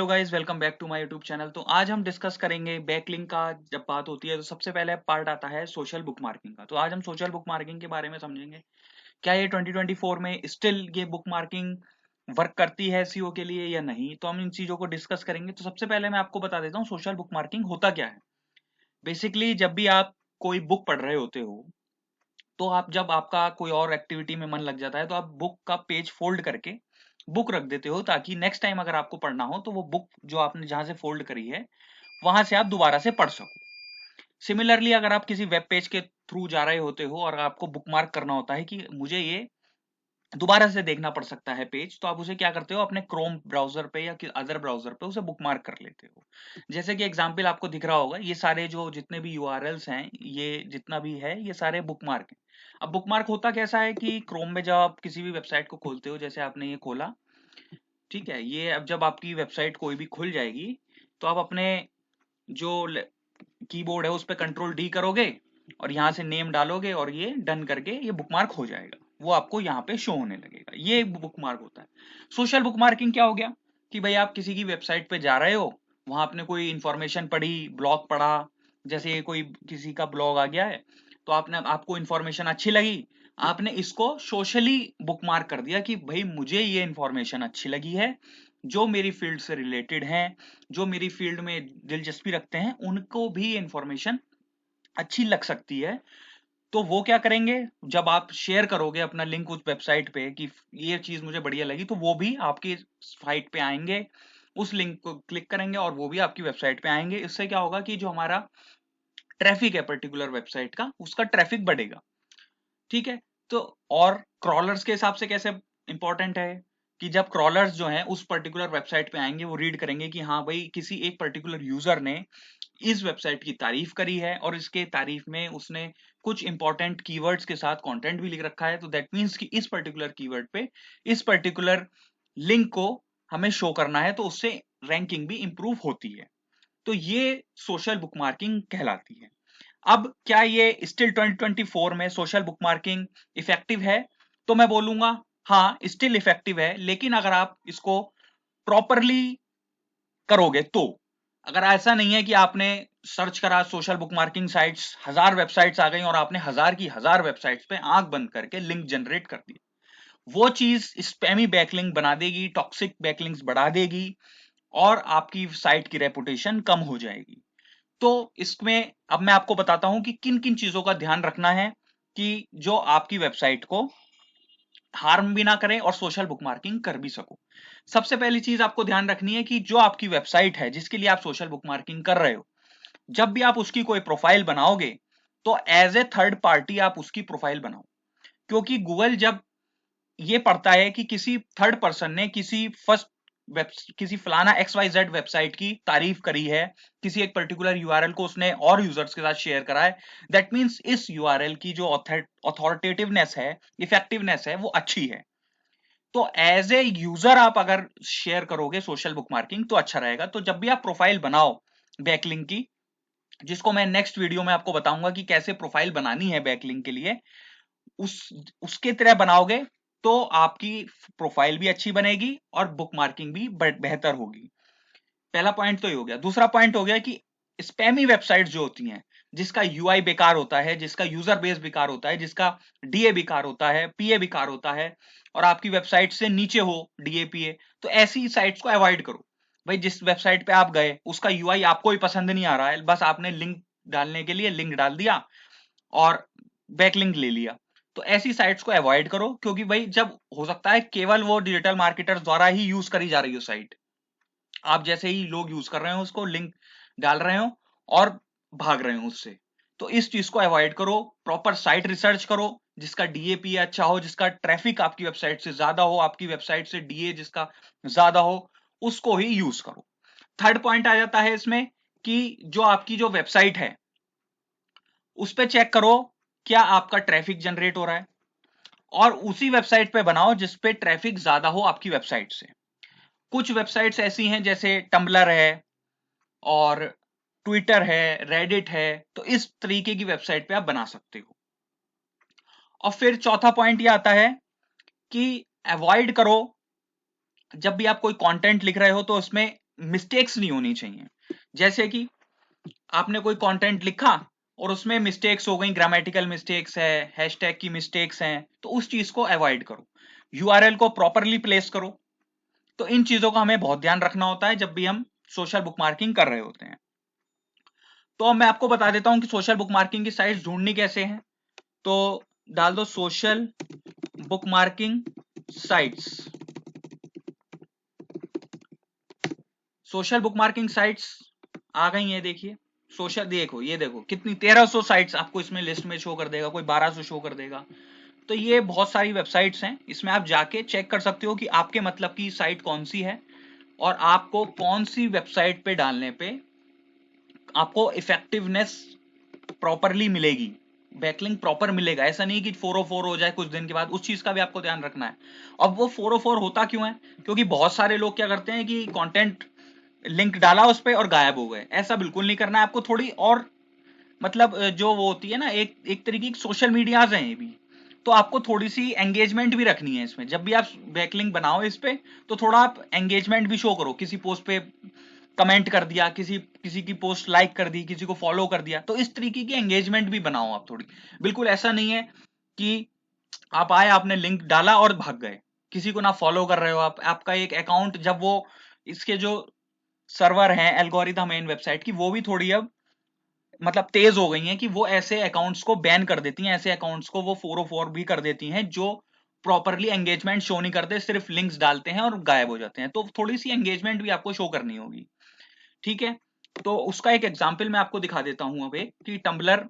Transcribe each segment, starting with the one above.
Hello guys, welcome back to my YouTube channel. तो आज हम डिस्कस करेंगे बैकलिंक का। जब बात होती है तो सबसे पहले पार्ट आता है सोशल बुक मार्किंग का। तो आज हम सोशल बुक मार्किंग के बारे में समझेंगे। क्या ये 2024 में स्टिल ये बुक मार्किंग वर्क करती है एसईओ के लिए या नहीं, तो हम इन चीजों को डिस्कस करेंगे। तो सबसे पहले मैं आपको बता देता हूँ सोशल बुक मार्किंग होता क्या है। बेसिकली जब भी आप कोई बुक पढ़ रहे होते हो, तो आप जब आपका कोई और एक्टिविटी में मन लग जाता है तो आप बुक का पेज फोल्ड करके बुक रख देते हो, ताकि नेक्स्ट टाइम अगर आपको पढ़ना हो तो वो बुक जो आपने जहां से फोल्ड करी है वहां से आप दोबारा से पढ़ सको। सिमिलरली अगर आप किसी वेब पेज के थ्रू जा रहे होते हो और आपको बुकमार्क करना होता है कि मुझे ये दोबारा से देखना पड़ सकता है पेज, तो आप उसे क्या करते हो, अपने क्रोम ब्राउजर पे या अदर ब्राउजर पे उसे बुकमार्क कर लेते हो। जैसे कि एग्जांपल आपको दिख रहा होगा, ये सारे जो जितने भी यूआरएल्स हैं, ये जितना भी है ये सारे बुकमार्क हैं। अब बुकमार्क होता कैसा है कि क्रोम में जब आप किसी भी वेबसाइट को खोलते हो, जैसे आपने ये खोला, ठीक है, ये अब जब आपकी वेबसाइट कोई भी खुल जाएगी तो आप अपने जो कीबोर्ड है उस पर कंट्रोल डी करोगे और यहाँ से नेम डालोगे और ये डन करके ये बुकमार्क हो जाएगा। वो आपको यहाँ पे शो होने लगेगा। ये बुकमार्क होता है। सोशल बुकमार्किंग क्या हो गया कि भाई आप किसी की वेबसाइट पे जा रहे हो, वहां आपने कोई इंफॉर्मेशन पढ़ी, ब्लॉग पढ़ा, जैसे कोई किसी का ब्लॉग आ गया है, तो आपको इंफॉर्मेशन अच्छी लगी, आपने इसको सोशली बुकमार्क कर दिया कि भाई मुझे ये इंफॉर्मेशन अच्छी लगी है, जो मेरी फील्ड से रिलेटेड है, जो मेरी फील्ड में दिलचस्पी रखते हैं, उनको भी इंफॉर्मेशन अच्छी लग सकती है। तो वो क्या करेंगे, जब आप शेयर करोगे अपना लिंक उस वेबसाइट पे कि ये चीज मुझे बढ़िया लगी, तो वो भी आपकी साइट पे आएंगे, उस लिंक को क्लिक करेंगे और वो भी आपकी वेबसाइट पे आएंगे। इससे क्या होगा कि जो हमारा ट्रैफिक है पर्टिकुलर वेबसाइट का, उसका ट्रैफिक बढ़ेगा। ठीक है। तो और क्रॉलर्स के हिसाब से कैसे इंपॉर्टेंट है कि जब क्रॉलर्स जो हैं उस पर्टिकुलर वेबसाइट पे आएंगे, वो रीड करेंगे कि हाँ भाई किसी एक पर्टिकुलर यूजर ने इस वेबसाइट की तारीफ करी है और इसके तारीफ में उसने कुछ इंपॉर्टेंट कीवर्ड्स के साथ कंटेंट भी लिख रखा है, तो दैट मीन्स कि इस पर्टिकुलर कीवर्ड पे इस पर्टिकुलर लिंक को हमें शो करना है, तो उससे रैंकिंग भी इंप्रूव होती है। तो ये सोशल बुकमार्किंग कहलाती है। अब क्या ये स्टिल 2024 में सोशल बुकमार्किंग इफेक्टिव है? तो मैं बोलूंगा हाँ, स्टिल इफेक्टिव है, लेकिन अगर आप इसको प्रॉपरली करोगे तो। अगर ऐसा नहीं है कि आपने सर्च करा सोशल बुकमार्किंग साइट्स, 1000 वेबसाइट्स आ गई और आपने 1000 की 1000 वेबसाइट्स पे आंख बंद करके लिंक जनरेट कर दिए, वो चीज स्पैमी बैकलिंक बना देगी, टॉक्सिक बैकलिंक्स बढ़ा देगी और आपकी साइट की रेपुटेशन कम हो जाएगी। तो इसमें अब मैं आपको बताता हूं कि किन किन चीजों का ध्यान रखना है कि जो आपकी वेबसाइट को हार्म भी ना करे और सोशल बुकमार्किंग कर भी सको। सबसे पहली चीज आपको ध्यान रखनी है कि जो आपकी वेबसाइट है जिसके लिए आप सोशल बुकमार्किंग कर रहे हो, जब भी आप उसकी कोई प्रोफाइल बनाओगे तो एज ए थर्ड पार्टी आप उसकी प्रोफाइल बनाओ। क्योंकि गूगल जब ये पढ़ता है कि किसी थर्ड पर्सन ने किसी फलाना XYZ वेबसाइट की तारीफ करी है, किसी एक पर्टिकुलर यूआरएल को उसने और यूजर्स के साथ शेयर करा है, दैट मीन्स इस यूआरएल की जो अथॉरिटेटिवनेस है, इफेक्टिवनेस है, वो अच्छी है। तो एज ए यूजर आप अगर शेयर करोगे सोशल बुकमार्किंग तो अच्छा रहेगा। तो जब भी आप प्रोफाइल बनाओ बैकलिंक की, जिसको मैं नेक्स्ट वीडियो में आपको बताऊंगा कि कैसे प्रोफाइल बनानी है बैकलिंक के लिए, उस उसके तरह बनाओगे तो आपकी प्रोफाइल भी अच्छी बनेगी और बुक मार्किंग भी बेहतर होगी। पहला पॉइंट तो ये हो गया। दूसरा पॉइंट हो गया कि स्पैमी वेबसाइट्स जो होती हैं, जिसका यूआई बेकार होता है, जिसका यूजर बेस बेकार होता है, जिसका डीए बेकार होता है, पीए बेकार होता है, और आपकी वेबसाइट से नीचे हो डीएपीए, तो ऐसी साइट्स को अवॉइड करो। भाई जिस वेबसाइट पे आप गए उसका यूआई आपको ही पसंद नहीं आ रहा है, बस आपने लिंक डालने के लिए लिंक डाल दिया और बैकलिंक ले लिया, तो ऐसी साइट्स को अवॉइड करो। क्योंकि भाई जब हो सकता है केवल वो डिजिटल मार्केटर्स द्वारा ही यूज करी जा रही हो साइट, आप जैसे ही लोग यूज कर रहे हो उसको लिंक डाल रहे हो और भाग रहे हो उससे, तो इस चीज को अवॉइड करो। प्रॉपर साइट रिसर्च करो, जिसका डीएपी अच्छा हो, जिसका ट्रैफिक आपकी वेबसाइट से ज्यादा हो, आपकी वेबसाइट से डीए जिसका ज्यादा हो, उसको ही यूज करो। थर्ड पॉइंट आ जाता है इसमें कि जो आपकी जो वेबसाइट है उस पर चेक करो क्या आपका ट्रैफिक जनरेट हो रहा है, और उसी वेबसाइट पे बनाओ जिस पे ट्रैफिक ज्यादा हो आपकी वेबसाइट से। कुछ वेबसाइट्स ऐसी हैं जैसे टम्बलर है और ट्विटर है, रेडिट है, तो इस तरीके की वेबसाइट पे आप बना सकते हो। और फिर चौथा पॉइंट ये आता है कि अवॉइड करो, जब भी आप कोई कंटेंट लिख रहे हो तो उसमें मिस्टेक्स नहीं होनी चाहिए। जैसे कि आपने कोई कंटेंट लिखा और उसमें मिस्टेक्स हो गई, ग्रामेटिकल मिस्टेक्स है, हैशटैग की मिस्टेक्स हैं, तो उस चीज को अवॉइड करो। यूआरएल को प्रॉपरली प्लेस करो। तो इन चीजों का हमें बहुत ध्यान रखना होता है जब भी हम सोशल बुकमार्किंग कर रहे होते हैं। तो अब मैं आपको बता देता हूं कि सोशल बुकमार्किंग की साइट्स ढूंढनी कैसे है। तो डाल दो social bookmarking sites. Social bookmarking sites आ गई हैं, देखिए सोशल, देखो ये देखो कितनी 1300 साइट्स आपको इसमें लिस्ट में शो कर देगा, कोई 1200 शो कर देगा। तो ये बहुत सारी वेबसाइट्स हैं, इसमें आप जाके चेक कर सकते हो कि आपके मतलब की साइट कौन सी है और आपको कौन सी वेबसाइट पे डालने पे आपको इफेक्टिवनेस प्रॉपरली मिलेगी, बैकलिंक प्रॉपर मिलेगा। ऐसा नहीं कि 404 हो जाए कुछ दिन के बाद, उस चीज का भी आपको ध्यान रखना है। अब वो 404 होता क्यों है? क्योंकि बहुत सारे लोग क्या करते हैं कि कंटेंट लिंक डाला उस पर और गायब हो गए। ऐसा बिल्कुल नहीं करना है आपको। थोड़ी और मतलब जो वो होती है ना, एक तरीके की सोशल मीडियाज हैं ये भी, तो आपको थोड़ी सी एंगेजमेंट भी रखनी है इसमें। जब भी आप बैकलिंक बनाओ इस पे, तो थोड़ा आप एंगेजमेंट भी शो करो। किसी पोस्ट पे कमेंट कर दिया, किसी किसी की पोस्ट लाइक कर दी, किसी को फॉलो कर दिया, तो इस तरीके की एंगेजमेंट भी बनाओ आप थोड़ी। बिल्कुल ऐसा नहीं है कि आप आए, आपने लिंक डाला और भाग गए, किसी को ना फॉलो कर रहे हो आप। आपका एक अकाउंट, जब वो इसके जो सर्वर हैं, एल्गोरिथम है इन वेबसाइट की, वो भी थोड़ी अब मतलब तेज हो गई हैं कि वो ऐसे अकाउंट्स को बैन कर देती हैं, ऐसे अकाउंट्स को वो 404 भी कर देती हैं जो प्रॉपरली एंगेजमेंट शो नहीं करते, सिर्फ लिंक्स डालते हैं और गायब हो जाते हैं। तो थोड़ी सी एंगेजमेंट भी आपको शो करनी होगी, ठीक है। तो उसका एक एग्जाम्पल मैं आपको दिखा देता हूं अब, एक कि टम्बलर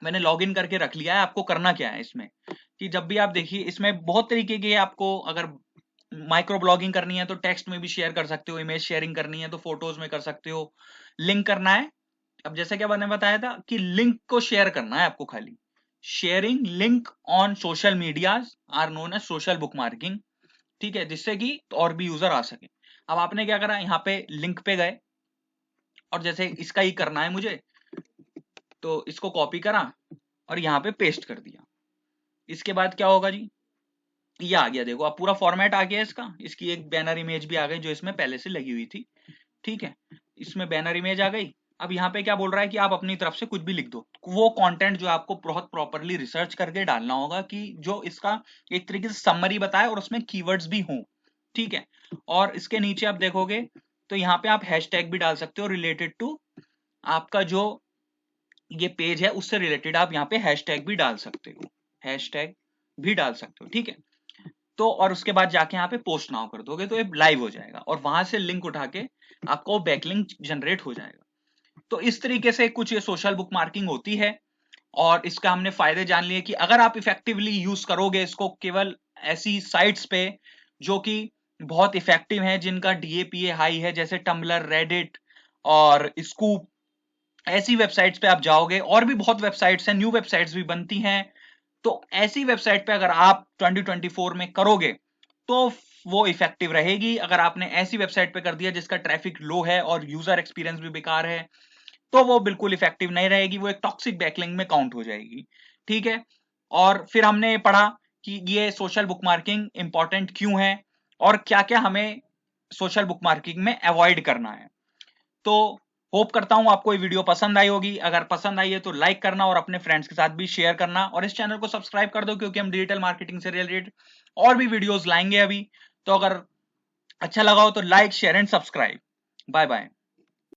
मैंने लॉग इन करके रख लिया है। आपको करना क्या है इसमें कि जब भी आप देखिए, इसमें बहुत तरीके के, आपको अगर माइक्रो ब्लॉगिंग करनी है तो टेक्स्ट में भी शेयर कर सकते हो, इमेज शेयरिंग करनी है तो फोटोज में कर सकते हो, लिंक करना है। अब जैसे क्या मैंने बताया था कि लिंक को शेयर करना है आपको, खाली sharing link on social medias are known as social bookmarking, ठीक है, जिससे कि और भी यूजर आ सके। अब आपने क्या करा, यहाँ पे लिंक पे गए और जैसे इसका ही करना है मुझे, तो इसको कॉपी करा और यहाँ पे पेस्ट कर दिया। इसके बाद क्या होगा जी, ये आ गया, देखो अब पूरा फॉर्मेट आ गया इसका। इसकी एक बैनर इमेज भी आ गई जो इसमें पहले से लगी हुई थी, ठीक है, इसमें बैनर इमेज आ गई। अब यहाँ पे क्या बोल रहा है कि आप अपनी तरफ से कुछ भी लिख दो, वो कंटेंट जो आपको बहुत प्रॉपरली रिसर्च करके डालना होगा, कि जो इसका एक तरीके से समरी बताए और उसमें कीवर्ड्स भी हों, ठीक है। और इसके नीचे आप देखोगे तो यहाँ पे आप हैशटैग भी डाल सकते हो रिलेटेड टू आपका जो ये पेज है, उससे रिलेटेड आप यहाँ पे हैशटैग भी डाल सकते हो, हैशटैग भी डाल सकते हो, ठीक है। तो और उसके बाद जाके यहाँ पे पोस्ट नाउ कर दोगे तो ये लाइव हो जाएगा और वहां से लिंक उठा के आपको बैकलिंक जनरेट हो जाएगा। तो इस तरीके से कुछ ये सोशल बुक मार्किंग होती है और इसका हमने फायदे जान लिए कि अगर आप इफेक्टिवली यूज करोगे इसको केवल ऐसी साइट्स पे जो कि बहुत इफेक्टिव हैं, जिनका डीएपीए हाई है, जैसे टम्बलर, रेडिट और स्कूप, ऐसी वेबसाइट्स पे आप जाओगे। और भी बहुत वेबसाइट्स हैं, न्यू वेबसाइट्स भी बनती हैं। तो ऐसी वेबसाइट पे अगर आप 2024 में करोगे तो वो इफेक्टिव रहेगी। अगर आपने ऐसी वेबसाइट पे कर दिया जिसका ट्रैफिक लो है और यूजर एक्सपीरियंस भी बेकार है, तो वो बिल्कुल इफेक्टिव नहीं रहेगी, वो एक टॉक्सिक बैकलिंक में काउंट हो जाएगी, ठीक है। और फिर हमने पढ़ा कि ये सोशल बुकमार्किंग इंपॉर्टेंट क्यों है और क्या क्या हमें सोशल बुकमार्किंग में अवॉइड करना है। तो होप करता हूं आपको ये वीडियो पसंद आई होगी। अगर पसंद आई है तो लाइक करना और अपने फ्रेंड्स के साथ भी शेयर करना, और इस चैनल को सब्सक्राइब कर दो क्योंकि हम डिजिटल मार्केटिंग से रिलेटेड और भी वीडियोस लाएंगे अभी। तो अगर अच्छा लगा हो तो like, share and subscribe. Bye bye.